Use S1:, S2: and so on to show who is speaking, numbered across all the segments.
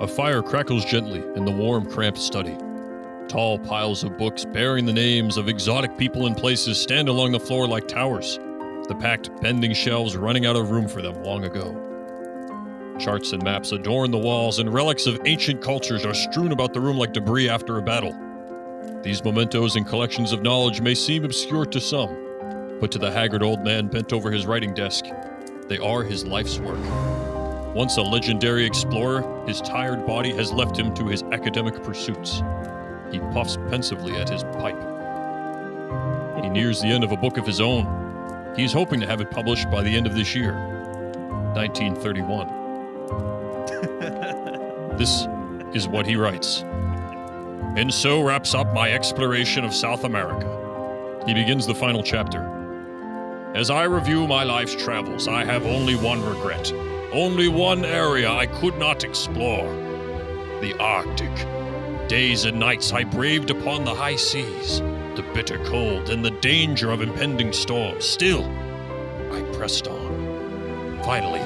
S1: A fire crackles gently in the warm, cramped study. Tall piles of books bearing the names of exotic people and places stand along the floor like towers, the packed, bending shelves running out of room for them long ago. Charts and maps adorn the walls, and relics of ancient cultures are strewn about the room like debris after a battle. These mementos and collections of knowledge may seem obscure to some, but to the haggard old man bent over his writing desk, they are his life's work. Once a legendary explorer, his tired body has left him to his academic pursuits. He puffs pensively at his pipe. He nears the end of a book of his own. He's hoping to have it published by the end of this year, 1931. This is what he writes. And so wraps up my exploration of South America. He begins the final chapter. As I review my life's travels, I have only one regret. Only one area I could not explore. The Arctic. Days and nights I braved upon the high seas, the bitter cold, and the danger of impending storms. Still, I pressed on. Finally,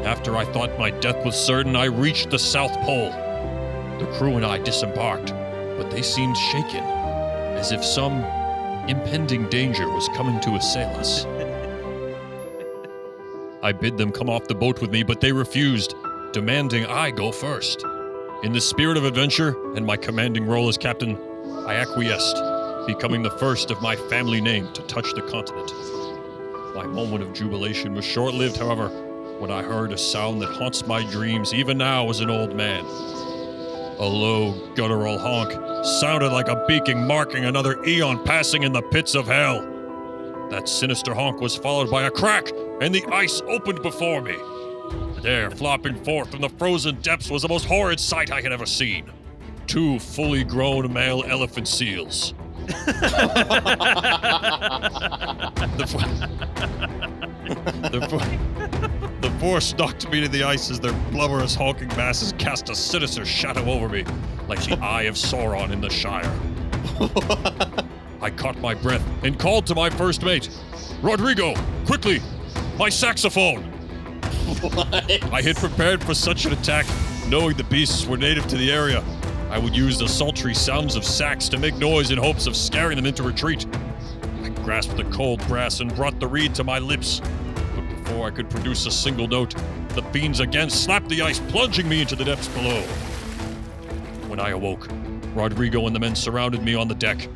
S1: after I thought my death was certain, I reached the South Pole. The crew and I disembarked, but they seemed shaken, as if some impending danger was coming to assail us. I bid them come off the boat with me, but they refused, demanding I go first. In the spirit of adventure and my commanding role as captain, I acquiesced, becoming the first of my family name to touch the continent. My moment of jubilation was short-lived, however, when I heard a sound that haunts my dreams even now as an old man. A low, guttural honk sounded like a beacon marking another eon passing in the pits of hell. That sinister honk was followed by a crack, and the ice opened before me. There, flopping forth from the frozen depths, was the most horrid sight I had ever seen. 2 fully grown male elephant seals. The force knocked me to the ice as their blubberous, hulking masses cast a sinister shadow over me, like the eye of Sauron in the Shire. I caught my breath and called to my first mate. Rodrigo, quickly, my saxophone! I had prepared for such an attack, knowing the beasts were native to the area. I would use the sultry sounds of sax to make noise in hopes of scaring them into retreat. I grasped the cold brass and brought the reed to my lips. But before I could produce a single note, the fiends again slapped the ice, plunging me into the depths below. When I awoke, Rodrigo and the men surrounded me on the deck.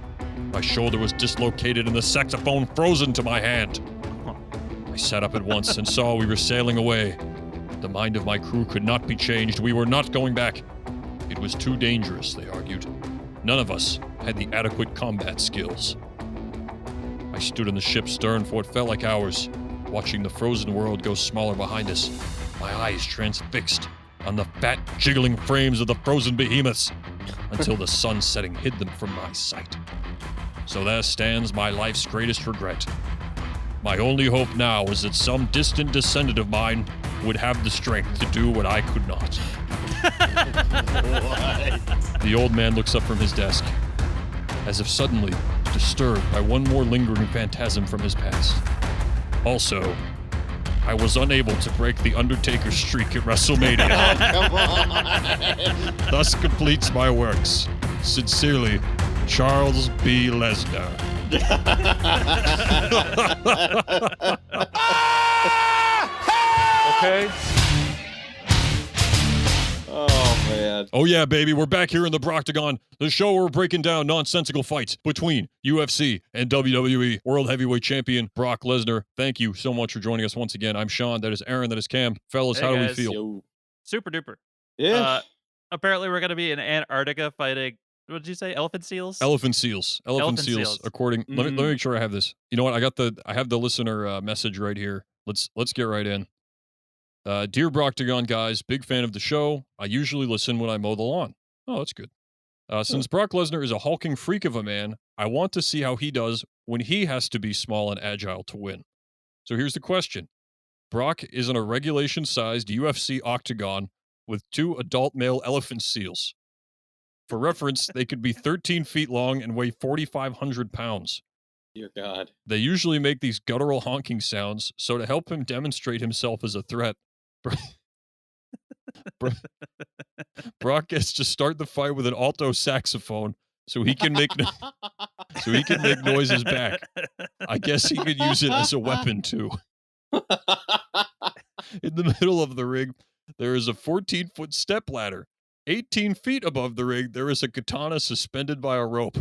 S1: My shoulder was dislocated and the saxophone frozen to my hand. I sat up at once and saw we were sailing away. The mind of my crew could not be changed. We were not going back. It was too dangerous, they argued. None of us had the adequate combat skills. I stood in the ship's stern for what felt like hours, watching the frozen world go smaller behind us, my eyes transfixed on the fat, jiggling frames of the frozen behemoths, until the sun setting hid them from my sight. So there stands my life's greatest regret. My only hope now is that some distant descendant of mine would have the strength to do what I could not.
S2: What?
S1: The old man looks up from his desk, as if suddenly disturbed by one more lingering phantasm from his past. Also, I was unable to break the Undertaker streak at WrestleMania.
S2: Oh, come on.
S1: Thus completes my works. Sincerely, Charles B. Lesnar.
S3: Okay.
S2: Oh, man.
S1: Oh yeah, baby, we're back here in the Broctagon, the show where we're breaking down nonsensical fights between UFC and WWE World Heavyweight Champion Brock Lesnar. Thank you so much for joining us once again. I'm Sean, that is Aaron, that is Cam. Fellas,
S3: Hey,
S1: how do we
S3: guys.
S1: feel?
S2: Yo.
S3: Super duper.
S2: Yeah.
S3: Apparently, we're going to be in Antarctica fighting, what did you say? Elephant seals?
S1: Elephant seals. Elephant seals. According, let me make sure I have this. You know what? I have the listener message right here. Let's get right in. Dear Broctagon guys, big fan of the show. I usually listen when I mow the lawn. Oh, that's good. Since Brock Lesnar is a hulking freak of a man, I want to see how he does when he has to be small and agile to win. So here's the question. Brock is in a regulation-sized UFC octagon with 2 adult male elephant seals. For reference, they could be 13 feet long and weigh 4,500 pounds.
S2: Dear God.
S1: They usually make these guttural honking sounds, so to help him demonstrate himself as a threat, Brock gets to start the fight with an alto saxophone so he can make noises back. I guess he could use it as a weapon too. In the middle of the ring, there is a 14-foot step ladder. 18 feet above the ring, there is a katana suspended by a rope.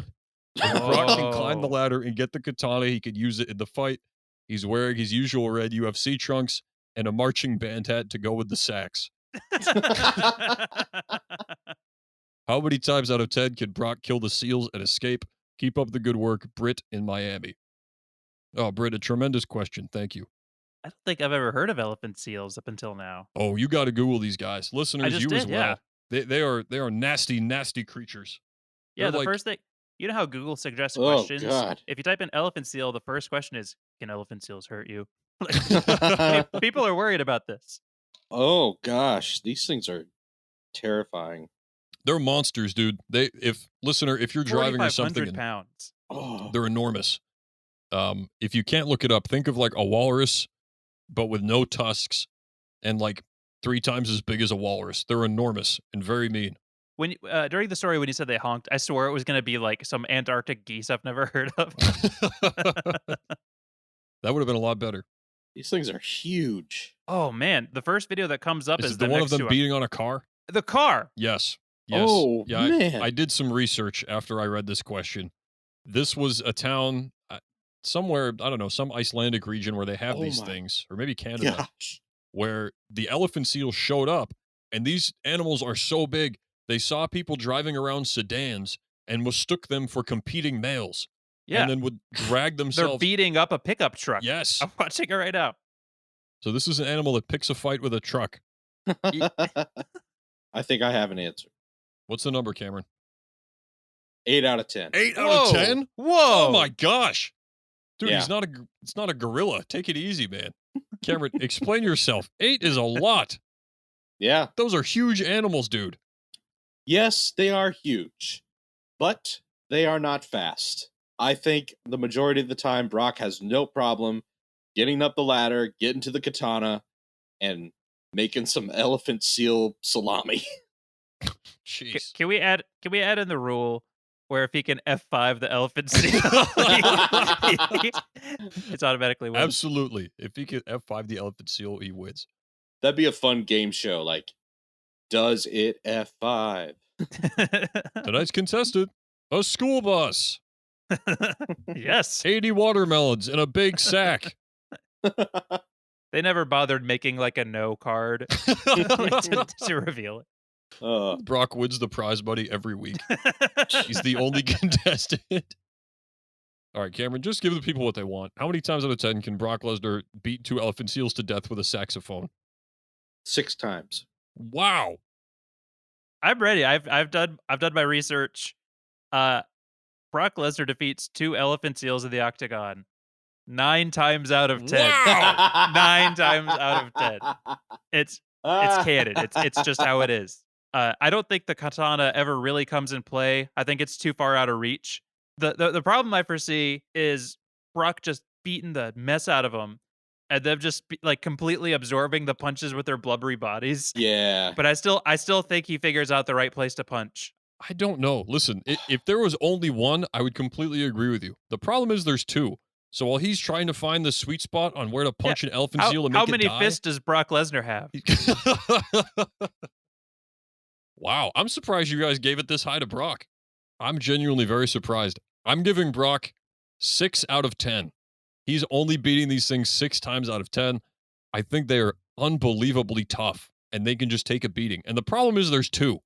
S1: If Brock can climb the ladder and get the katana, he could use it in the fight. He's wearing his usual red UFC trunks and a marching band hat to go with the sax. How many times out of 10 can Brock kill the seals and escape? Keep up the good work, Britt in Miami. Oh, Britt, a tremendous question. Thank you.
S3: I don't think I've ever heard of elephant seals up until now.
S1: Oh, you got to Google these guys. Listeners, you as well.
S3: Yeah.
S1: They are nasty, nasty creatures.
S3: Yeah,
S1: They're
S3: the first thing, you know how Google suggests
S2: Oh,
S3: questions?
S2: God.
S3: If you type in elephant seal, the first question is, can elephant seals hurt you? Like, people are worried about this.
S2: Oh, gosh. These things are terrifying.
S1: They're monsters, dude. If you're driving or something,
S3: 4,500 pounds.
S2: Oh,
S1: they're enormous. If you can't look it up, think of like a walrus, but with no tusks, and like 3 times as big as a walrus. They're enormous and very mean.
S3: When during the story when you said they honked, I swore it was going to be like some Antarctic geese I've never heard of.
S1: That would have been a lot better.
S2: these things are huge.
S3: Oh man, the first video that comes up
S1: Is
S3: is
S1: it the one of
S3: next
S1: them
S3: to
S1: beating on a car?
S3: the car.
S1: Yes. Yes.
S2: Oh,
S1: yeah,
S2: man.
S1: I did some research after I read this question. This was a town somewhere, I don't know, some Icelandic region where they have
S2: Oh
S1: these
S2: my
S1: things, or maybe Canada,
S2: Gosh.
S1: where the elephant seal showed up, and these animals are so big, they saw people driving around sedans and mistook them for competing males,
S3: Yeah,
S1: and then would drag
S3: they're
S1: themselves.
S3: beating up a pickup truck.
S1: Yes.
S3: I'm watching it right now.
S1: So this is an animal that picks a fight with a truck.
S2: I think I have an answer.
S1: What's the number, Cameron?
S2: 8 out of 10.
S1: 8 out
S3: Whoa.
S1: of 10?
S3: Whoa!
S1: Oh my gosh. Dude,
S2: Yeah.
S1: it's not a gorilla. Take it easy, man. Cameron, explain yourself. 8 is a lot.
S2: Yeah.
S1: Those are huge animals, dude.
S2: Yes, they are huge, but they are not fast. I think the majority of the time, Brock has no problem getting up the ladder, getting to the katana, and making some elephant seal salami.
S1: Jeez.
S3: Can we add in the rule where if he can F5 the elephant seal, it's automatically wins?
S1: Absolutely. If he could F5 the elephant seal, he wins.
S2: That'd be a fun game show. Like, does it F5?
S1: Tonight's contestant, a school bus,
S3: Yes.
S1: 80 watermelons in a big sack.
S3: They never bothered making like a no card to reveal it.
S1: Brock wins the prize money every week. He's the only contestant. All right, Cameron, just give the people what they want. How many times out of 10 can Brock Lesnar beat 2 elephant seals to death with a saxophone?
S2: 6 times.
S1: Wow.
S3: I'm ready. I've done my research. Brock Lesnar defeats 2 elephant seals in the octagon 9 times out of 10.
S1: Wow.
S3: 9 times out of 10. It's canon. It's just how it is. I don't think the katana ever really comes in play. I think it's too far out of reach. The problem I foresee is Brock just beating the mess out of him, and them just like completely absorbing the punches with their blubbery bodies.
S2: Yeah.
S3: But I still think he figures out the right place to punch.
S1: I don't know. Listen, if there was only one, I would completely agree with you. The problem is there's 2. So while he's trying to find the sweet spot on where to punch an elephant seal and make
S3: How
S1: it
S3: many
S1: die,
S3: fists does Brock Lesnar have?
S1: Wow, I'm surprised you guys gave it this high to Brock. I'm genuinely very surprised. I'm giving Brock 6 out of 10. He's only beating these things 6 times out of 10. I think they are unbelievably tough, and they can just take a beating. And the problem is there's 2.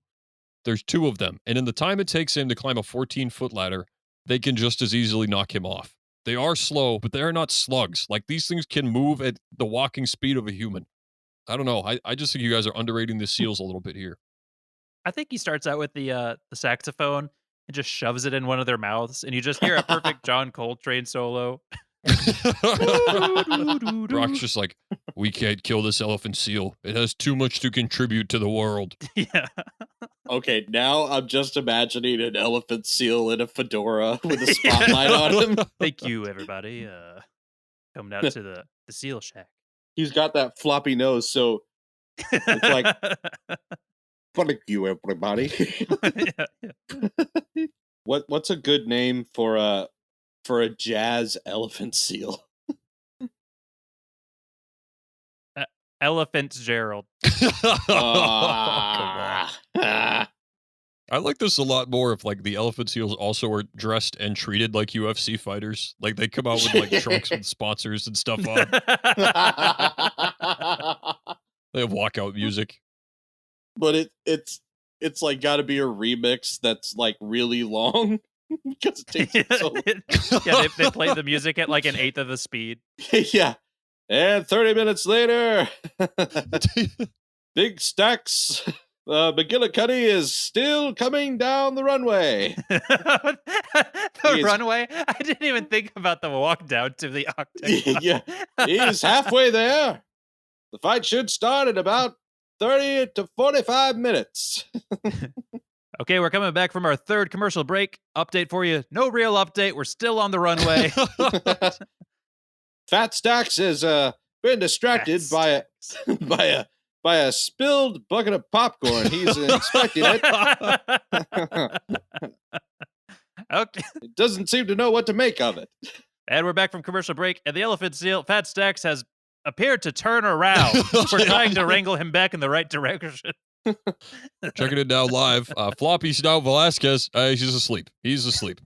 S1: There's 2 of them. And in the time it takes him to climb a 14-foot ladder, they can just as easily knock him off. They are slow, but they are not slugs. Like, these things can move at the walking speed of a human. I don't know. I just think you guys are underrating the seals a little bit here.
S3: I think he starts out with the saxophone and just shoves it in one of their mouths, and you just hear a perfect John Coltrane solo.
S1: Brock's just like, we can't kill this elephant seal. It has too much to contribute to the world.
S3: Yeah.
S2: Okay, now I'm just imagining an elephant seal in a fedora with a spotlight on him.
S3: Thank you, everybody. Coming out to the seal shack.
S2: He's got that floppy nose, so It's like, thank you, everybody.
S3: Yeah.
S2: What's a good name for a jazz elephant seal?
S3: Elephant Gerald.
S1: Come on.
S2: Ah.
S1: I like this a lot more if like the elephant seals also are dressed and treated like UFC fighters. Like they come out with like trunks with sponsors and stuff on. They have walkout music.
S2: But it's like got to be a remix that's like really long because it takes so long.
S3: Yeah, they play the music at like an eighth of the speed.
S2: Yeah. And 30 minutes later, Big Stacks McGillicuddy is still coming down the runway.
S3: The runway? I didn't even think about the walk down to the octagon.
S2: Yeah, he's halfway there. The fight should start in about 30 to 45 minutes.
S3: Okay, we're coming back from our third commercial break. Update for you. No real update. We're still on the runway.
S2: Fat Stacks has been distracted by a spilled bucket of popcorn. He's inspecting it.
S3: Okay.
S2: It doesn't seem to know what to make of it.
S3: And we're back from commercial break, and the elephant seal, Fat Stacks, has appeared to turn around. We're trying to wrangle him back in the right direction.
S1: Checking it now live. Floppy Snout Velasquez, he's asleep. He's asleep.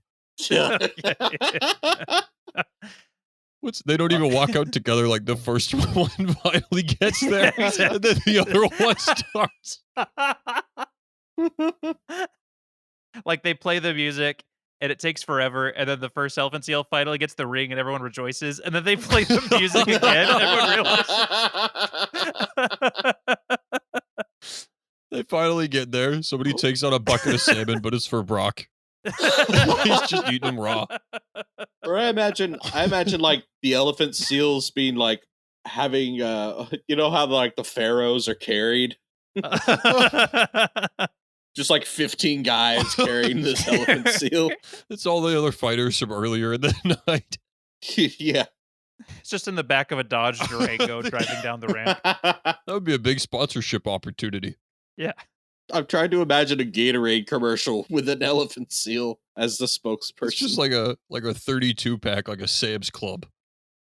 S1: They don't even walk out together like the first one finally gets there, and then the other one starts.
S3: Like they play the music, and it takes forever, and then the first elephant seal finally gets the ring, and everyone rejoices, and then they play the music again, and everyone realizes.
S1: They finally get there. Somebody takes out a bucket of salmon, but it's for Brock. He's just eating them raw.
S2: Or I imagine like the elephant seals being like having you know how like the pharaohs are carried? Just like 15 guys carrying this elephant seal.
S1: It's all the other fighters from earlier in the night.
S2: Yeah.
S3: It's just in the back of a Dodge Durango driving down the ramp.
S1: That would be a big sponsorship opportunity.
S3: Yeah.
S2: I'm trying to imagine a Gatorade commercial with an elephant seal as the spokesperson.
S1: It's just like a 32 pack, like a Sam's Club.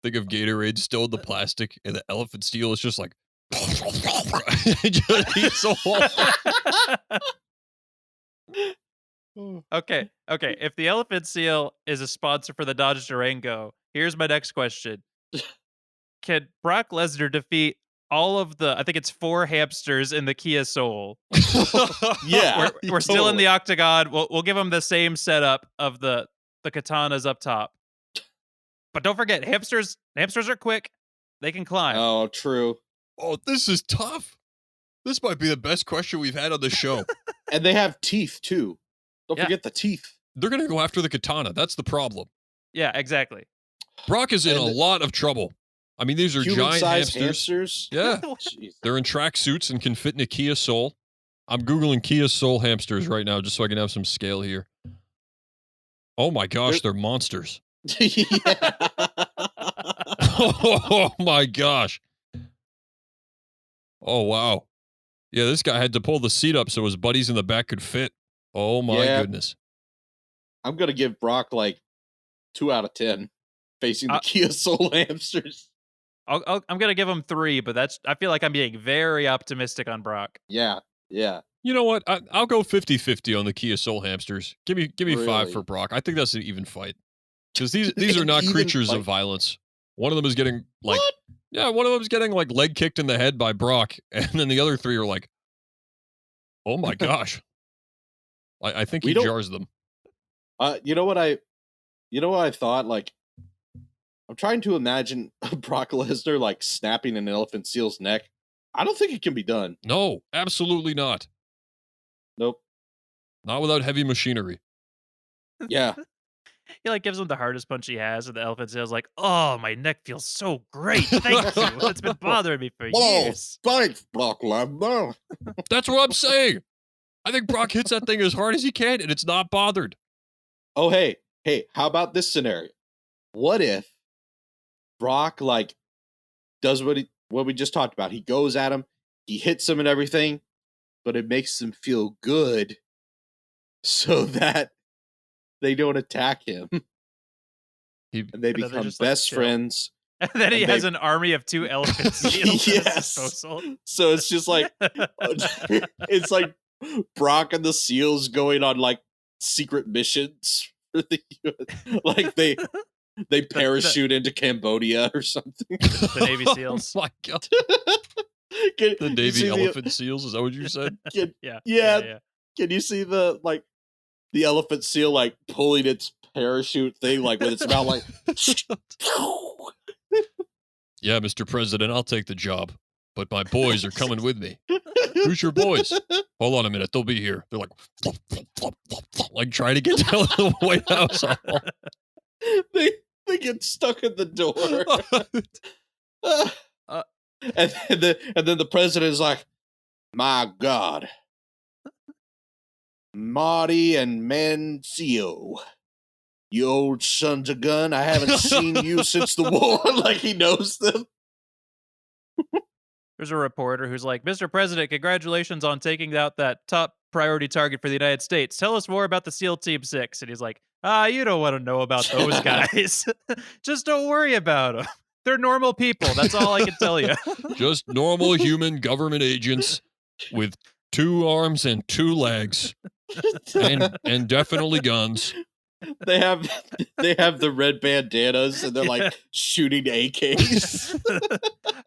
S1: Think of Gatorade still in the plastic, and the elephant seal is just like it just eats a whole.
S3: Okay. If the elephant seal is a sponsor for the Dodge Durango, here's my next question: can Brock Lesnar defeat all of the? I think it's 4 hamsters in the Kia Soul.
S2: Yeah,
S3: we're still in the octagon. We'll give him the same setup of the katanas up top. But don't forget, hamsters are quick. They can climb.
S2: Oh, true.
S1: Oh, this is tough. This might be the best question we've had on the show.
S2: And they have teeth too. Don't
S3: Yeah.
S2: forget the teeth.
S1: They're gonna go after the katana. That's the problem.
S3: Yeah, exactly.
S1: Brock is in a lot of trouble. I mean, these are giant
S2: Human-sized
S1: hamsters. Yeah,
S2: Jeez.
S1: they're in track suits and can fit in a Kia Soul. I'm Googling Kia Soul hamsters right now just so I can have some scale here. Oh my gosh, they're monsters.
S2: Yeah.
S1: Oh my gosh. Oh, wow. Yeah, this guy had to pull the seat up so his buddies in the back could fit. Oh my goodness.
S2: I'm gonna give Brock like 2 out of 10 facing the Kia Soul hamsters.
S3: I'm gonna give him 3, but I feel like I'm being very optimistic on Brock.
S2: Yeah.
S1: You know what? I'll go 50-50 on the Kia Soul hamsters. Give me 5
S2: Really?
S1: for Brock. I think that's an even fight. Because these are not
S2: Even
S1: creatures
S2: fight?
S1: of violence. One of them is getting like
S2: What?
S1: yeah, one of them's getting like leg kicked in the head by Brock, and then the other 3 are like, oh my gosh. I think he jars them.
S2: You know what I thought? Like, I'm trying to imagine Brock Lesnar like snapping an elephant seal's neck. I don't think it can be done.
S1: No, absolutely not.
S2: Nope.
S1: Not without heavy machinery.
S2: Yeah.
S3: He like gives him the hardest punch he has, and the elephant seal's like, "Oh, my neck feels so great. Thank you. It's been bothering me for years."
S2: Thanks, Brock Lesnar.
S1: That's what I'm saying. I think Brock hits that thing as hard as he can, and it's not bothered.
S2: Oh, hey, how about this scenario? What if Brock like does what we just talked about? He goes at him, he hits them and everything, but it makes them feel good so that they don't attack him. And they
S3: And then they're
S2: become
S3: just, like,
S2: best
S3: chill.
S2: friends.
S3: And then he
S2: And
S3: has
S2: they-
S3: an army of 2 elephant seals at his
S2: Yes.
S3: disposal.
S2: So it's just like it's like Brock and the SEALs going on like secret missions for the US. Like they parachute into Cambodia or something.
S3: The Navy SEAls.
S1: Oh my god.
S2: Can
S1: The
S2: you
S1: Navy
S2: see
S1: elephant seals, is that what you said?
S3: Yeah.
S2: Can you see the elephant seal like pulling its parachute thing like with its mouth like
S1: Yeah, Mr. President, I'll take the job. But my boys are coming with me. Who's your boys? Hold on a minute, they'll be here. They're like trying to get down to the White House.
S2: they get stuck in the door. And then the president is like, my God. Marty and Mancio. You old sons of gun, I haven't seen you since the war. Like he knows them.
S3: There's a reporter who's like, Mr. President, congratulations on taking out that top priority target for the United States. Tell us more about the SEAL Team 6. And he's like, you don't want to know about those guys. Just don't worry about them. They're normal people. That's all I can tell you.
S1: Just normal human government agents with 2 arms and 2 legs and definitely guns.
S2: They have the red bandanas and they're like shooting AKs.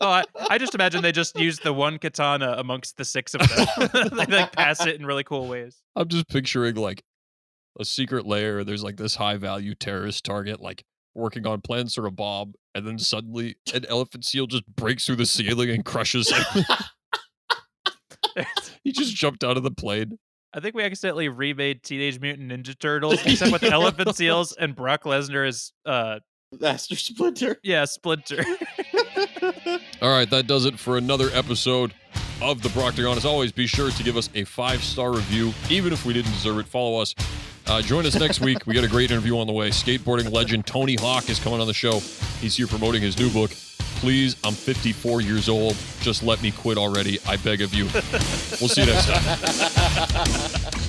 S3: I just imagine they just used the one katana amongst the 6 of them. They like pass it in really cool ways.
S1: I'm just picturing like a secret lair. There's like this high value terrorist target like working on plans for a bomb, and then suddenly an elephant seal just breaks through the ceiling and crushes him. He just jumped out of the plane.
S3: I think we accidentally remade Teenage Mutant Ninja Turtles, except with elephant seals and Brock Lesnar as
S2: Master Splinter.
S3: Yeah, Splinter.
S1: All right, that does it for another episode of the Proctagon. As always, be sure to give us a 5-star review, even if we didn't deserve it. Follow us. Join us next week. We got a great interview on the way. Skateboarding legend Tony Hawk is coming on the show. He's here promoting his new book. Please, I'm 54 years old. Just let me quit already. I beg of you. We'll see you next time.